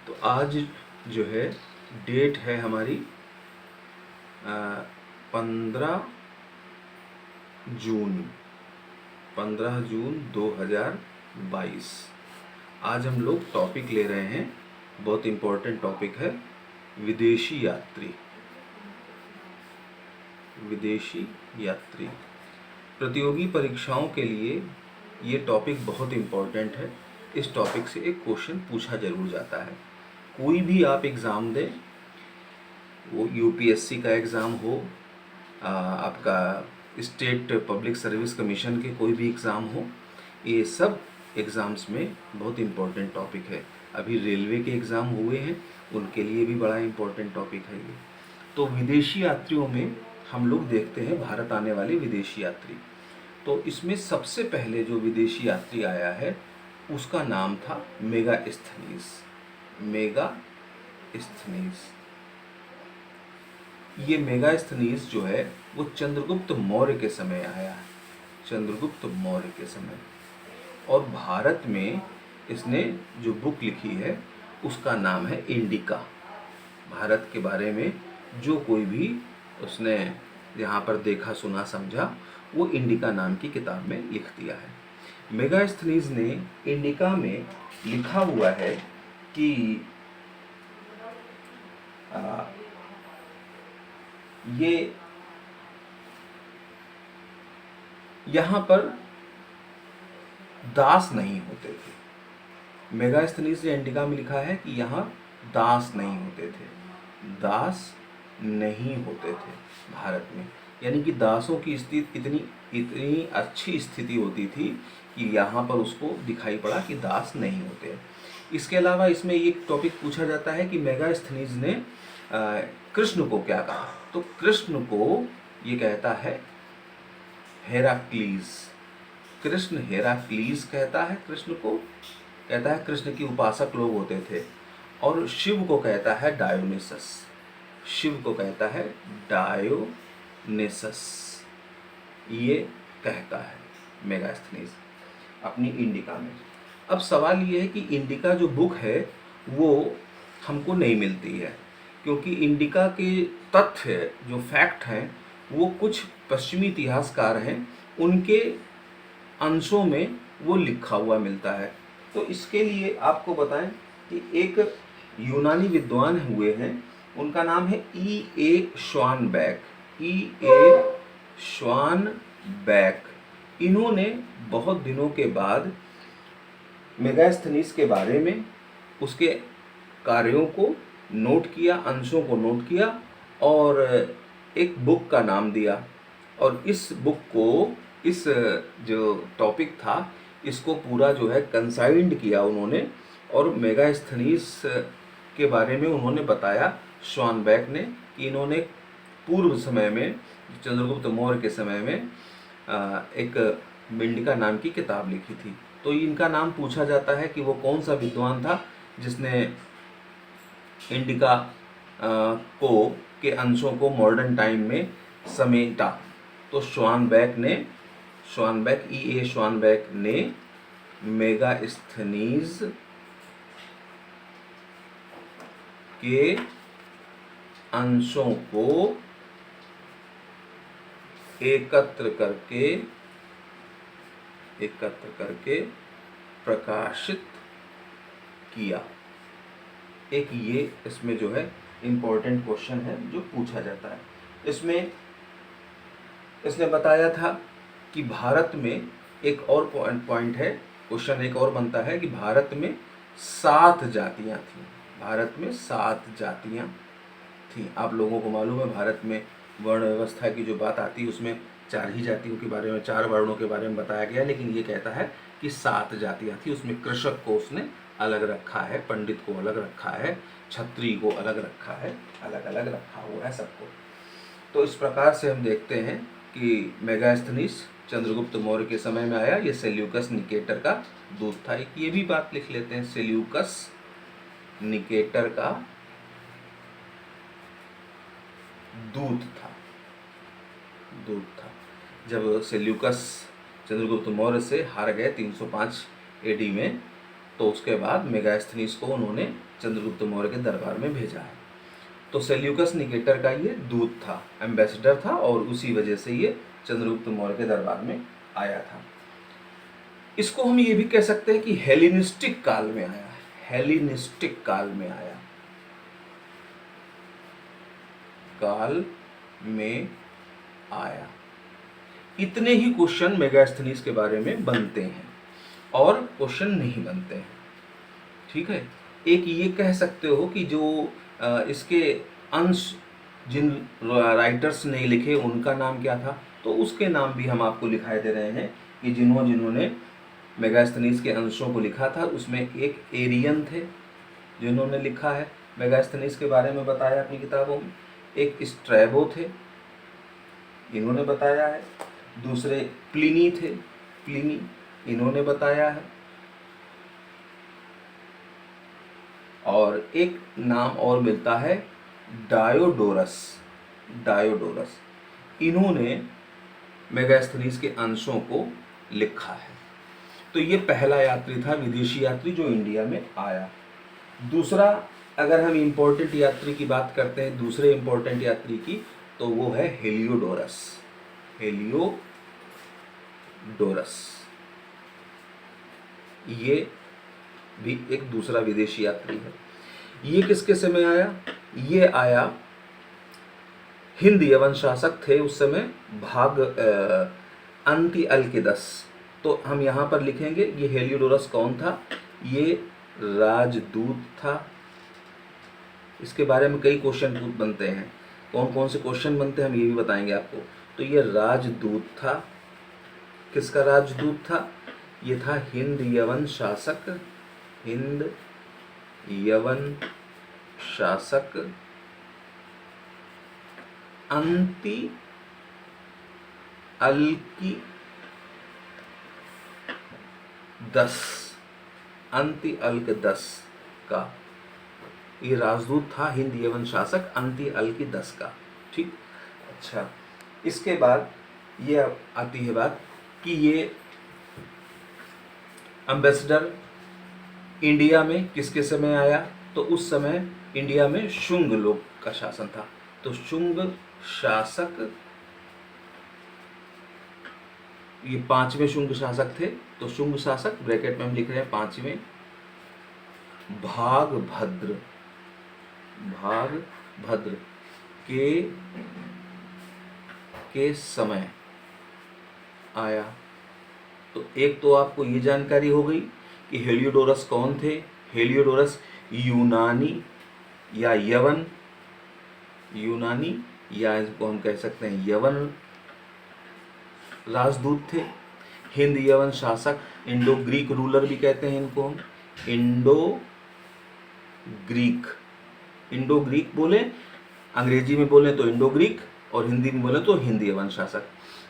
तो आज जो है डेट है हमारी 15 जून 2022। आज हम लोग टॉपिक ले रहे हैं, बहुत इम्पोर्टेंट टॉपिक है, विदेशी यात्री। विदेशी यात्री प्रतियोगी परीक्षाओं के लिए ये टॉपिक बहुत इम्पोर्टेंट है। इस टॉपिक से एक क्वेश्चन पूछा जरूर जाता है। कोई भी आप एग्ज़ाम दें, वो यूपीएससी का एग्ज़ाम हो, आपका स्टेट पब्लिक सर्विस कमीशन के कोई भी एग्ज़ाम हो, ये सब एग्ज़ाम्स में बहुत इम्पोर्टेंट टॉपिक है। अभी रेलवे के एग्ज़ाम हुए हैं, उनके लिए भी बड़ा इम्पोर्टेंट टॉपिक है ये। तो विदेशी यात्रियों में हम लोग देखते हैं भारत आने वाले विदेशी यात्री। तो इसमें सबसे पहले जो विदेशी यात्री आया है उसका नाम था मेगास्थनीज। मेगास्थनीज ये मेगास्थनीज जो है वो चंद्रगुप्त मौर्य के समय आया है। चंद्रगुप्त मौर्य के समय। और भारत में इसने जो बुक लिखी है उसका नाम है इंडिका। भारत के बारे में जो कोई भी उसने यहाँ पर देखा सुना समझा, वो इंडिका नाम की किताब में लिख दिया है। मेगास्थनीज ने इंडिका में लिखा हुआ है कि ये यहाँ पर दास नहीं होते थे। मेगास्थनीज ने इंडिका में लिखा है कि यहाँ दास नहीं होते थे। दास नहीं होते थे भारत में, यानी कि दासों की स्थिति इतनी अच्छी स्थिति होती थी कि यहाँ पर उसको दिखाई पड़ा कि दास नहीं होते। इसके अलावा इसमें एक टॉपिक पूछा जाता है कि मेगास्थनीज ने कृष्ण को क्या कहा। तो कृष्ण को ये कहता है हेराक्लीज। कृष्ण हेराक्लीज कहता है, कृष्ण को कहता है, कृष्ण की उपासक लोग होते थे। और शिव को कहता है डायोनिसस। शिव को कहता है डायोनिसस, ये कहता है मेगास्थनीज अपनी इंडिका में। अब सवाल ये है कि इंडिका जो बुक है वो हमको नहीं मिलती है, क्योंकि इंडिका के तथ्य जो फैक्ट हैं वो कुछ पश्चिमी इतिहासकार हैं, उनके अंशों में वो लिखा हुआ मिलता है। तो इसके लिए आपको बताएं कि एक यूनानी विद्वान हुए हैं, उनका नाम है E.A. श्वानबैक। E.A. श्वानबैक। इन्होंने बहुत दिनों के बाद मेगास्थनीज के बारे में, उसके कार्यों को नोट किया, अंशों को नोट किया और एक बुक का नाम दिया। और इस बुक को, इस जो टॉपिक था, इसको पूरा जो है कंसाइंड किया उन्होंने, और मेगास्थनीज के बारे में उन्होंने बताया श्वानबैक ने कि इन्होंने पूर्व समय में, चंद्रगुप्त मौर्य के समय में एक इंडिका नाम की किताब लिखी थी। तो इनका नाम पूछा जाता है कि वो कौन सा विद्वान था जिसने इंडिका को के अंशों को मॉडर्न टाइम में समेटा। तो श्वानबैक E.A. श्वानबैक ने मेगास्थनीज के अंशों को एकत्र करके प्रकाशित किया। एक ये इसमें जो है इम्पोर्टेंट क्वेश्चन है जो पूछा जाता है। इसमें इसने बताया था कि भारत में एक और पॉइंट है, क्वेश्चन एक और बनता है कि भारत में 7 जातियां थीं। भारत में 7 जातियां थीं। आप लोगों को मालूम है भारत में वर्ण व्यवस्था की जो बात आती है उसमें 4 ही जातियों के बारे में, 4 वर्णों के बारे में बताया गया, लेकिन ये कहता है कि 7 जातियां थी। उसमें कृषक को उसने अलग रखा है, पंडित को अलग रखा है, क्षत्रिय को अलग रखा है, अलग अलग रखा हुआ है सबको। तो इस प्रकार से हम देखते हैं कि मेगास्थनीज चंद्रगुप्त मौर्य के समय में आया। ये सेल्यूकस निकेटर का दूत था। एक ये भी बात लिख लेते हैं, सेल्यूकस निकेटर का दूत था। जब सेल्यूकस चंद्रगुप्त मौर्य से हार गए 305 AD में, तो उसके बाद मेगास्थनीज को उन्होंने चंद्रगुप्त मौर्य के दरबार में भेजा है। तो सेल्यूकस निकेटर का ये दूत था, एम्बेसडर था, और उसी वजह से ये चंद्रगुप्त मौर्य के दरबार में आया था। इसको हम ये भी कह सकते हैं कि हेलेनिस्टिक काल में आया है, हेलेनिस्टिक काल में आया, काल में आया। इतने ही क्वेश्चन मेगास्थनीज के बारे में बनते हैं और क्वेश्चन नहीं बनते हैं, ठीक है। एक ये कह सकते हो कि जो इसके अंश जिन राइटर्स ने लिखे उनका नाम क्या था, तो उसके नाम भी हम आपको लिखाई दे रहे हैं कि जिन्होंने मेगास्थनीज के अंशों को लिखा था। उसमें एक एरियन थे जिन्होंने लिखा है, मेगास्थनीज के बारे में बताया अपनी किताबों में। एक स्ट्रैबो थे, इन्होंने बताया है। दूसरे प्लिनी थे, प्लिनी, इन्होंने बताया है। और एक नाम और मिलता है डायोडोरस, डायोडोरस, इन्होंने मेगास्थनीज के अंशों को लिखा है। तो ये पहला यात्री था, विदेशी यात्री, जो इंडिया में आया। दूसरा, अगर हम इम्पोर्टेंट यात्री की बात करते हैं, दूसरे इम्पोर्टेंट यात्री की, तो वो है हेलियोडोरस, हेलियोडोरस। ये भी एक दूसरा विदेशी यात्री है। ये किसके समय आया? ये आया, हिंद यवन शासक थे उस समय, भाग अंतिअल्किदस। तो हम यहाँ पर लिखेंगे ये हेलियोडोरस कौन था? ये राजदूत था। इसके बारे में कई क्वेश्चन बनते हैं, कौन कौन से क्वेश्चन बनते हैं हम ये भी बताएंगे आपको। तो ये राजदूत था। किसका राजदूत था? ये था हिंद यवन शासक, हिंद यवन शासक अंतिअल्किदस का ये राजदूत था, हिंद यवन शासक अंतिअल्किदस का, ठीक। अच्छा, इसके बाद ये आती है बात कि ये एम्बेसडर इंडिया में किसके समय आया? तो उस समय इंडिया में शुंग लोग का शासन था। तो शुंग शासक, ये 5वें शुंग शासक थे। तो शुंग शासक ब्रैकेट में हम लिख रहे हैं 5वें, भागभद्र, भागभद्र के समय आया। तो एक तो आपको ये जानकारी हो गई कि हेलियोडोरस कौन थे। हेलियोडोरस यूनानी या यवन, यूनानी या इसको हम कह सकते हैं यवन राजदूत थे। हिंद यवन शासक, इंडो ग्रीक रूलर भी कहते हैं इनको हम, इंडो ग्रीक, इंडो ग्रीक बोले, अंग्रेजी में बोले तो इंडो ग्रीक, और हिंदी में बोले तो हिंद यवन शासक।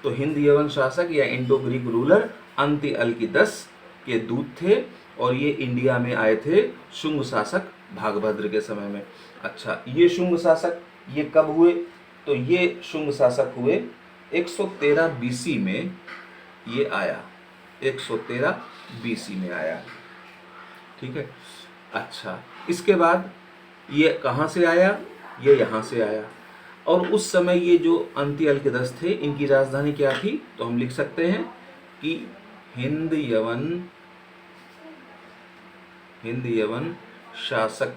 तो हिंद यवन शासक या इंडो ग्रीक रूलर अंतिअल्किदस के दूत थे, और ये इंडिया में आए थे शुंग शासक भागभद्र के समय में। अच्छा, ये शुंग शासक ये कब हुए? तो ये शुंग शासक हुए 113 बीसी में ये आया, 113 बीसी में आया, ठीक है। अच्छा, इसके बाद ये कहाँ से आया? ये यहाँ से आया। और उस समय ये जो अंतिअल्किदस थे, इनकी राजधानी क्या थी? तो हम लिख सकते हैं कि हिंद यवन शासक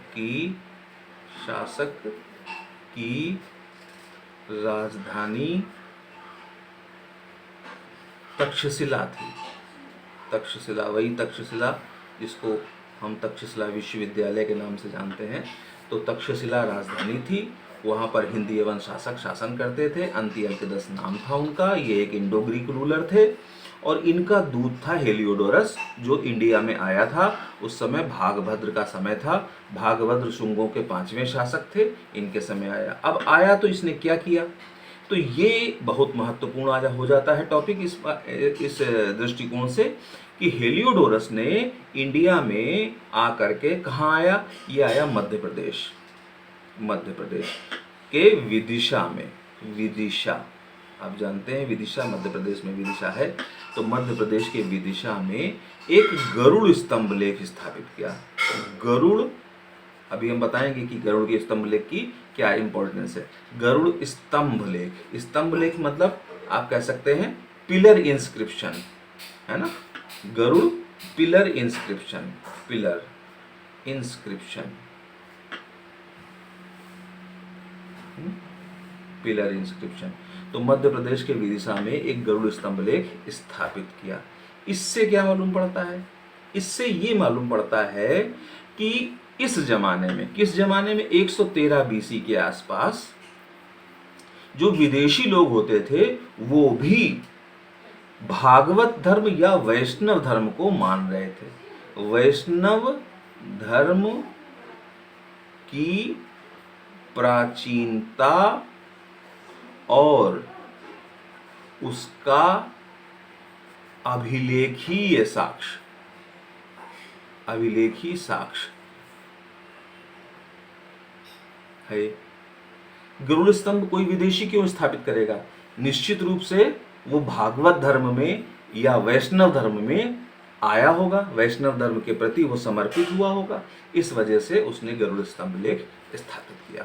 की राजधानी तक्षशिला थी। तक्षशिला, वही तक्षशिला जिसको हम तक्षशिला विश्वविद्यालय के नाम से जानते हैं। तो तक्षशिला राजधानी थी, वहाँ पर हिंद यवन शासक शासन करते थे। अंतिअल्किदस नाम था उनका। ये एक इंडो ग्रीक रूलर थे, और इनका दूत था हेलियोडोरस, जो इंडिया में आया था। उस समय भागभद्र का समय था। भागभद्र शुंगों के 5वें शासक थे, इनके समय आया। अब आया तो इसने क्या किया? तो ये बहुत महत्वपूर्ण आज हो जाता है टॉपिक इस दृष्टिकोण से कि हेलियोडोरस ने इंडिया में आकर के कहाँ आया? ये आया मध्य प्रदेश, मध्य प्रदेश के विदिशा में। विदिशा, आप जानते हैं विदिशा मध्य प्रदेश में विदिशा है। तो मध्य प्रदेश के विदिशा में एक गरुड़ स्तंभ लेख स्थापित किया। गरुड़, अभी हम बताएंगे कि गरुड़ के स्तंभ लेख की क्या इंपॉर्टेंस है। गरुड़ स्तंभ लेख, स्तंभ लेख मतलब आप कह सकते हैं पिलर इंस्क्रिप्शन, है ना। Garuda pillar inscription, pillar inscription, pillar inscription. तो मध्य प्रदेश के विदिशा में एक गरुड़ स्तंभ लेख स्थापित किया। इससे क्या मालूम पड़ता है? इससे ये मालूम पड़ता है कि इस जमाने में, किस जमाने में, 113 बीसी के आसपास जो विदेशी लोग होते थे वो भी भागवत धर्म या वैष्णव धर्म को मान रहे थे। वैष्णव धर्म की प्राचीनता और उसका अभिलेखीय साक्ष्य, अभिलेखी साक्ष्य है। गरुड़ स्तंभ कोई विदेशी क्यों स्थापित करेगा? निश्चित रूप से वो भागवत धर्म में या वैष्णव धर्म में आया होगा, वैष्णव धर्म के प्रति वो समर्पित हुआ होगा, इस वजह से उसने गरुड़ स्तंभ लेख स्थापित किया।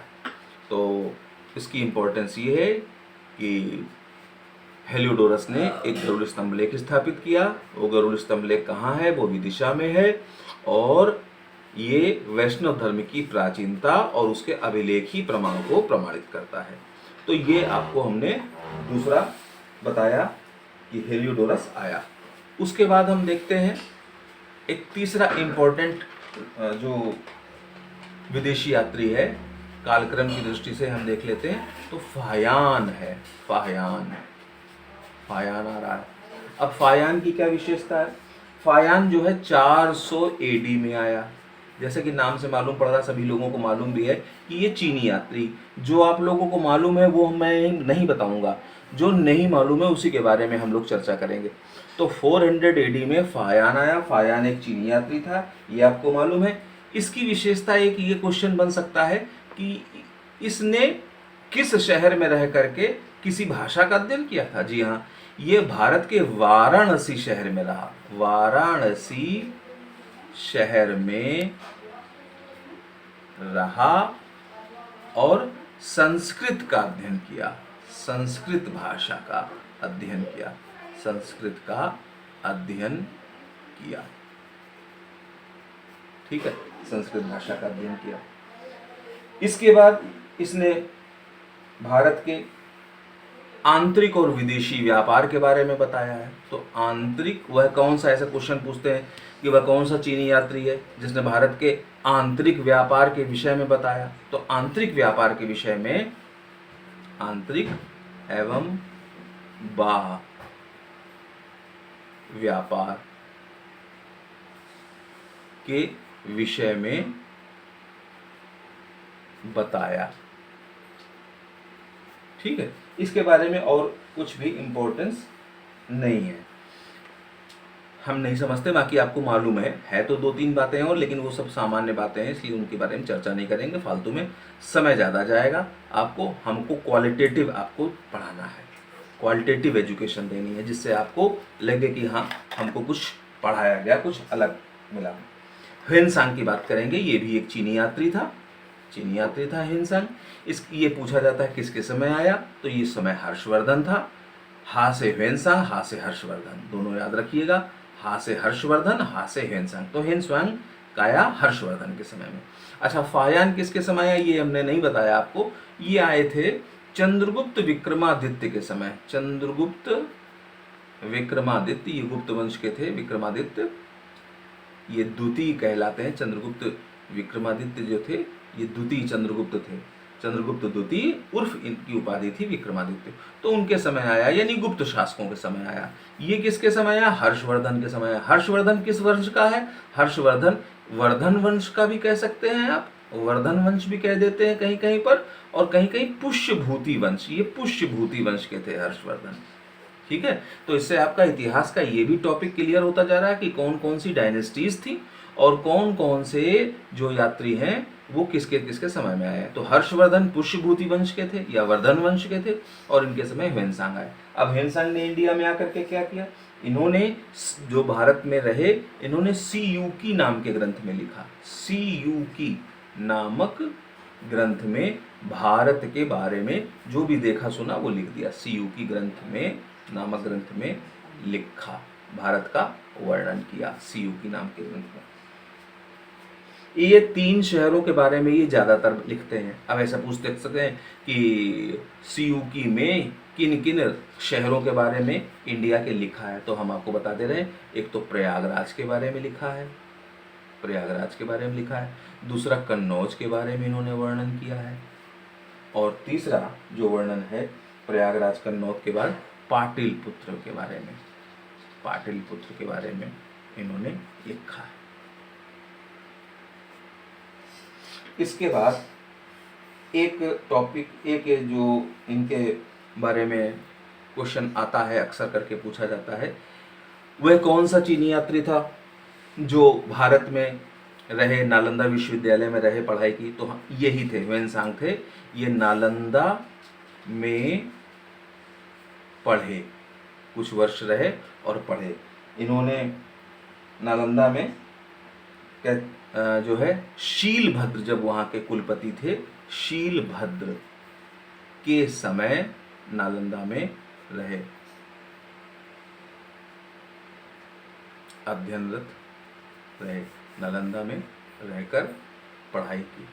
तो इसकी इंपॉर्टेंस ये है कि हेलियोडोरस ने एक गरुड़ स्तंभ लेख स्थापित किया। वो गरुड़ स्तंभ लेख कहाँ है? वो विदिशा में है, और ये वैष्णव धर्म की प्राचीनता और उसके अभिलेखी प्रमाण को प्रमाणित करता है। तो ये आपको हमने दूसरा बताया कि हेलियोडोरस आया। उसके बाद हम देखते हैं एक तीसरा इंपॉर्टेंट जो विदेशी यात्री है, कालक्रम की दृष्टि से हम देख लेते हैं, तो फायान है। फायान, फायान आ रहा है। अब फायान की क्या विशेषता है? फायान जो है 400 एडी में आया। जैसे कि नाम से मालूम पड़ रहा, सभी लोगों को मालूम भी है कि ये चीनी यात्री, जो आप लोगों को मालूम है वो मैं नहीं बताऊंगा, जो नहीं मालूम है उसी के बारे में हम लोग चर्चा करेंगे। तो 400 एडी में फायान आया। फायान एक चीनी यात्री था, ये आपको मालूम है। इसकी विशेषता एक ये क्वेश्चन बन सकता है कि इसने किस शहर में रह करके किसी भाषा का अध्ययन किया था? जी हाँ, ये भारत के वाराणसी शहर में रहा। वाराणसी शहर में रहा और संस्कृत का अध्ययन किया, संस्कृत भाषा का अध्ययन किया, संस्कृत का अध्ययन किया। ठीक है, संस्कृत भाषा का अध्ययन किया। इसके बाद इसने भारत के आंतरिक और विदेशी व्यापार के बारे में बताया है। तो आंतरिक, वह कौन सा, ऐसा क्वेश्चन पूछते हैं कि वह कौन सा चीनी यात्री है जिसने भारत के आंतरिक व्यापार के विषय में बताया? तो आंतरिक व्यापार के विषय में, आंतरिक एवं बाह्य व्यापार के विषय में बताया। ठीक है, इसके बारे में और कुछ भी इंपॉर्टेंस नहीं है, हम नहीं समझते। बाकी आपको मालूम है तो 2-3 बातें और, लेकिन वो सब सामान्य बातें हैं, इसलिए उनके बारे में चर्चा नहीं करेंगे, फालतू में समय ज़्यादा जाएगा। आपको, हमको क्वालिटेटिव आपको पढ़ाना है, क्वालिटेटिव एजुकेशन देनी है, जिससे आपको लगे कि हाँ हमको कुछ पढ़ाया गया, कुछ अलग मिला। ह्वेनसांग की बात करेंगे। ये भी एक चीनी यात्री था, चीनी यात्री था ह्वेनसांग। ये पूछा जाता है किसके समय आया? तो ये समय हर्षवर्धन था। हा से ह्वेनसांग, हा से हर्षवर्धन, दोनों याद रखिएगा। हा से हर्षवर्धन, हा से ह्वेनसांग। तो ह्वेनसांग का आया हर्षवर्धन के समय में। अच्छा, फायान किसके समय आया ये हमने नहीं बताया आपको। ये आए थे चंद्रगुप्त विक्रमादित्य के समय। चंद्रगुप्त विक्रमादित्य, ये गुप्त वंश के थे। विक्रमादित्य ये द्वितीय कहलाते हैं। चंद्रगुप्त विक्रमादित्य जो थे ये द्वितीय चंद्रगुप्त थे। चंद्रगुप्त द्वितीय उर्फ इनकी उपाधि थी विक्रमादित्य। तो उनके समय आया, यानी गुप्त शासकों के समय आया। ये किसके समय आया? हर्षवर्धन के समय आया। हर्षवर्धन किस वंश का है? हर्षवर्धन वर्धन वंश का भी कह सकते हैं आप, वर्धन वंश भी कह देते हैं कहीं कहीं पर, और कहीं कहीं पुष्यभूति वंश, ये पुष्यभूति वंश के थे हर्षवर्धन। ठीक है, तो इससे आपका इतिहास का ये भी टॉपिक क्लियर होता जा रहा है कि कौन कौन सी डायनेस्टीज थी और कौन कौन से जो यात्री हैं वो किसके किसके समय में आए। तो हर्षवर्धन पुष्यभूति वंश के थे या वर्धन वंश के थे, और इनके समय ह्वेनसांग आए। अब ह्वेनसांग ने इंडिया में आकर के क्या किया? इन्होंने जो भारत में रहे, इन्होंने सीयूकी नाम के ग्रंथ में लिखा। सीयूकी नामक ग्रंथ में भारत के बारे में जो भी देखा सुना वो लिख दिया। सीयूकी ग्रंथ में, नामक ग्रंथ में लिखा, भारत का वर्णन किया सीयूकी नाम के ग्रंथ में। ये 3 शहरों के बारे में ये ज़्यादातर लिखते हैं। अब ऐसा पूछ सकते हैं कि सीयूकी में किन किन शहरों के बारे में इंडिया के लिखा है, तो हम आपको बता दे रहे हैं। एक तो प्रयागराज के बारे में लिखा है, प्रयागराज के बारे में लिखा है। दूसरा कन्नौज के बारे में इन्होंने वर्णन किया है। और तीसरा जो वर्णन है प्रयागराज कन्नौज के बाद पाटलिपुत्र के बारे में, पाटलिपुत्र के बारे में इन्होंने लिखा है। इसके बाद एक टॉपिक, एक जो इनके बारे में क्वेश्चन आता है, अक्सर करके पूछा जाता है, वह कौन सा चीनी यात्री था जो भारत में रहे, नालंदा विश्वविद्यालय में रहे, पढ़ाई की? तो यही थे, ह्वेनसांग थे। ये नालंदा में पढ़े, कुछ वर्ष रहे और पढ़े। इन्होंने नालंदा में जो है शीलभद्र, जब वहाँ के कुलपति थे, शीलभद्र के समय नालंदा में रहे, अध्ययनरत रहे, नालंदा में रहकर पढ़ाई की।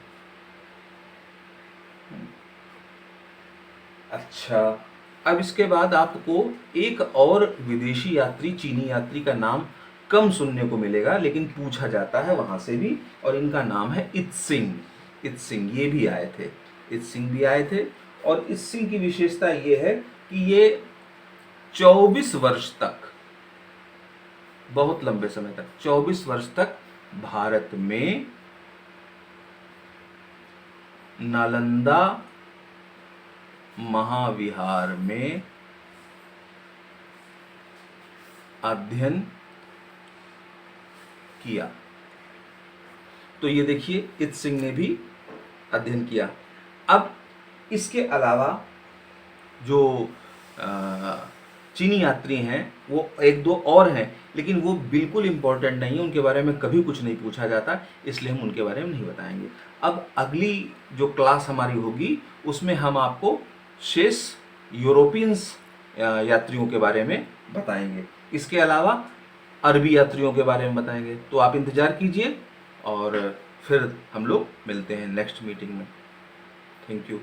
अच्छा, अब इसके बाद आपको एक और विदेशी यात्री, चीनी यात्री का नाम कम सुनने को मिलेगा, लेकिन पूछा जाता है वहां से भी, और इनका नाम है इत्सिंग। इत्सिंग ये भी आए थे, इत्सिंग भी आए थे। और इत्सिंग की विशेषता ये है कि ये 24 वर्ष तक, बहुत लंबे समय तक, 24 वर्ष तक भारत में नालंदा महाविहार में अध्ययन किया। तो ये देखिए, इत्सिंग ने भी अध्ययन किया। अब इसके अलावा जो चीनी यात्री हैं वो 1-2 और हैं, लेकिन वो बिल्कुल इम्पोर्टेंट नहीं है, उनके बारे में कभी कुछ नहीं पूछा जाता, इसलिए हम उनके बारे में नहीं बताएंगे। अब अगली जो क्लास हमारी होगी उसमें हम आपको शेष यूरोपियंस यात्रियों के बारे में बताएंगे। इसके अलावा अरबी यात्रियों के बारे में बताएंगे। तो आप इंतज़ार कीजिए और फिर हम लोग मिलते हैं नेक्स्ट मीटिंग में। Thank you.